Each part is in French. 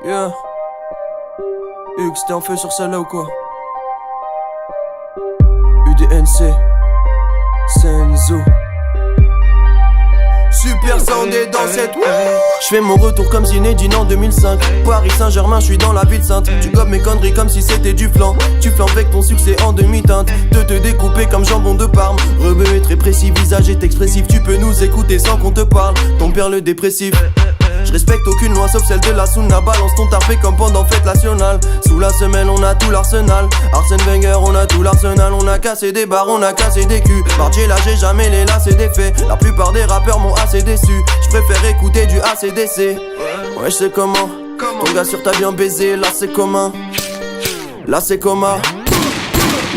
Yeah. Hugues, t'es en feu sur celle-là ou quoi? UDNC Senzo. Super soundé dans cette J'fais mon retour comme Zinedine en 2005. Paris Saint-Germain, j'suis dans la ville sainte. Tu gobes mes conneries comme si c'était du flan. Tu flanques avec ton succès en demi-teinte. Te découper comme jambon de Parme. Rebeu est très précis, visage est expressif. Tu peux nous écouter sans qu'on te parle. Ton père le dépressif. Je respecte aucune loi sauf celle de la Sunna. Balance ton tarpé comme pendant fête nationale. Sous la semelle on a tout l'arsenal. Arsène Wenger on a tout l'arsenal. On a cassé des barres, on a cassé des culs. Mardier là j'ai jamais les lassés des faits. La plupart des rappeurs m'ont assez déçu. Je préfère écouter du ACDC. Ouais je sais comment. Ton gars sur ta bien baisé. Là c'est commun. Là c'est coma.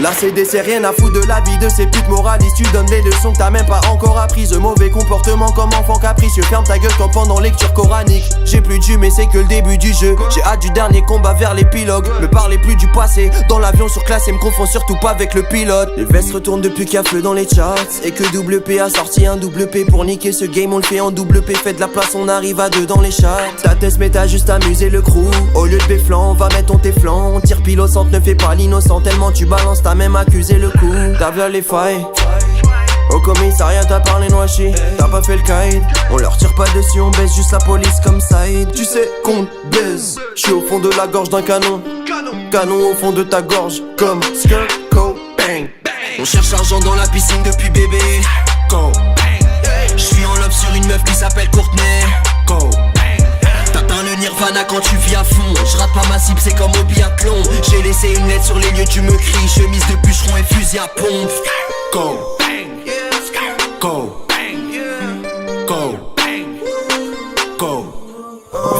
Là c'est c'est rien à foutre de la vie de ces putes moralistes. Tu donnes les leçons que t'as même pas encore apprises. De mauvais comportement comme enfant capricieux. Ferme ta gueule comme pendant lecture coranique. J'ai plus de jus mais c'est que le début du jeu. J'ai hâte du dernier combat vers l'épilogue. Me parlez plus du passé. Dans l'avion surclassé, me confonds surtout pas avec le pilote. Les vestes retournent depuis qu'il y a feu dans les charts. Et que double P a sorti un double P. Pour niquer ce game on le fait en double P. Fait de la place, on arrive à 2 dans les charts. Ta test mais t'as juste amusé le crew. Au lieu de béflan, on va mettre ton téflan. On tire pile au centre, ne fais pas l'innocent. Tellement tu balances, t'as même accusé le coup. T'as vu les failles. Au commissariat t'as parlé noachi. T'as pas fait le caïd. On leur tire pas dessus, on baisse juste la police comme Saïd. Tu sais qu'on baise. J'suis au fond de la gorge d'un canon. Canon au fond de ta gorge. Comme Skirt, bang. On cherche l'argent dans la piscine depuis bébé. Go. J'suis en love sur une meuf qui s'appelle Courtney. Go. T'atteins le nirvana quand tu vis à fond. J'rate pas ma cible, c'est comme au biathlon. J'ai laissé une lettre sur les lieux, tu me cries. Chemise de bûcheron et fusil à pompe. Go. Go. Go. Go.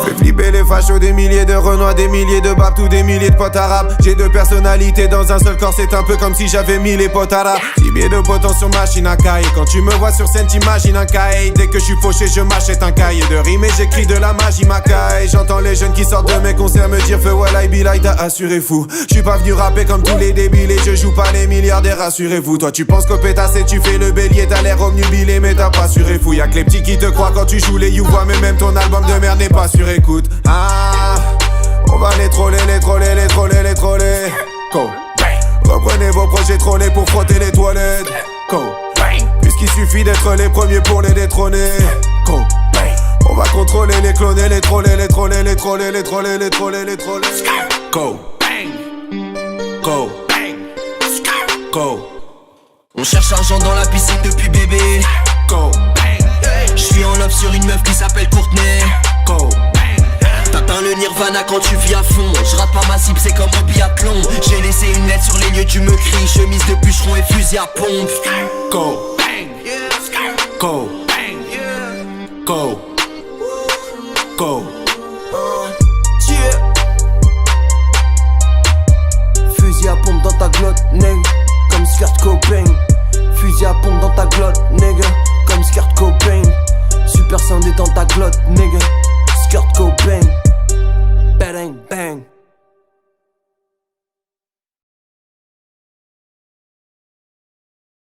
Fais flipper les fachos, des milliers de renois, des milliers de babs, tous des milliers de potes arabes. J'ai 2 personnalités dans un seul corps, c'est un peu comme si j'avais 1000 les potes arabes. 10 000 de potentiel machine à cahier. Quand tu me vois sur scène, t'imagines un cahier. Dès que je suis fauché, je m'achète un cahier de rime et j'écris de la magie macaille. J'entends les jeunes qui sortent de mes concerts me dire feu well I be like t'as assuré fou. Je suis pas venu rapper comme tous les débiles et je joue pas les milliardaires, rassurez-vous. Toi tu penses qu'au pétasse et tu fais le bélier, t'as l'air omnubilé mais t'as pas assuré fou. Y'a que les petits qui te croient quand tu joues les you-voix, mais même ton album de merde n'est pas sur écoute. Ah, on va les troller, les troller, les troller, les troller. Go. Reprenez vos projets trollés pour frotter les toilettes. Go. Puisqu'il suffit d'être les premiers pour les détrôner. Go. On va contrôler les cloner, les troller, les troller, les troller, les troller, les troller, les troller. Go. Go. Go. On cherche l'argent dans la piscine depuis bébé. Go. J'suis en love sur une meuf qui s'appelle Courtney. Go. T'atteins le nirvana quand tu vis à fond. J'rate pas ma cible, c'est comme au biathlon. J'ai laissé une lettre sur les lieux, tu me cries. Chemise de bûcheron et fusil à pompe. Go. Go. Go. Go. Fusil à pompe dans ta glotte, nègre. Comme Skirt Cobain. Fusil à pompe dans ta glotte, nègre. Comme Skirt Cobain. Super soundé dans ta glotte, nègre. Skirt Cobain.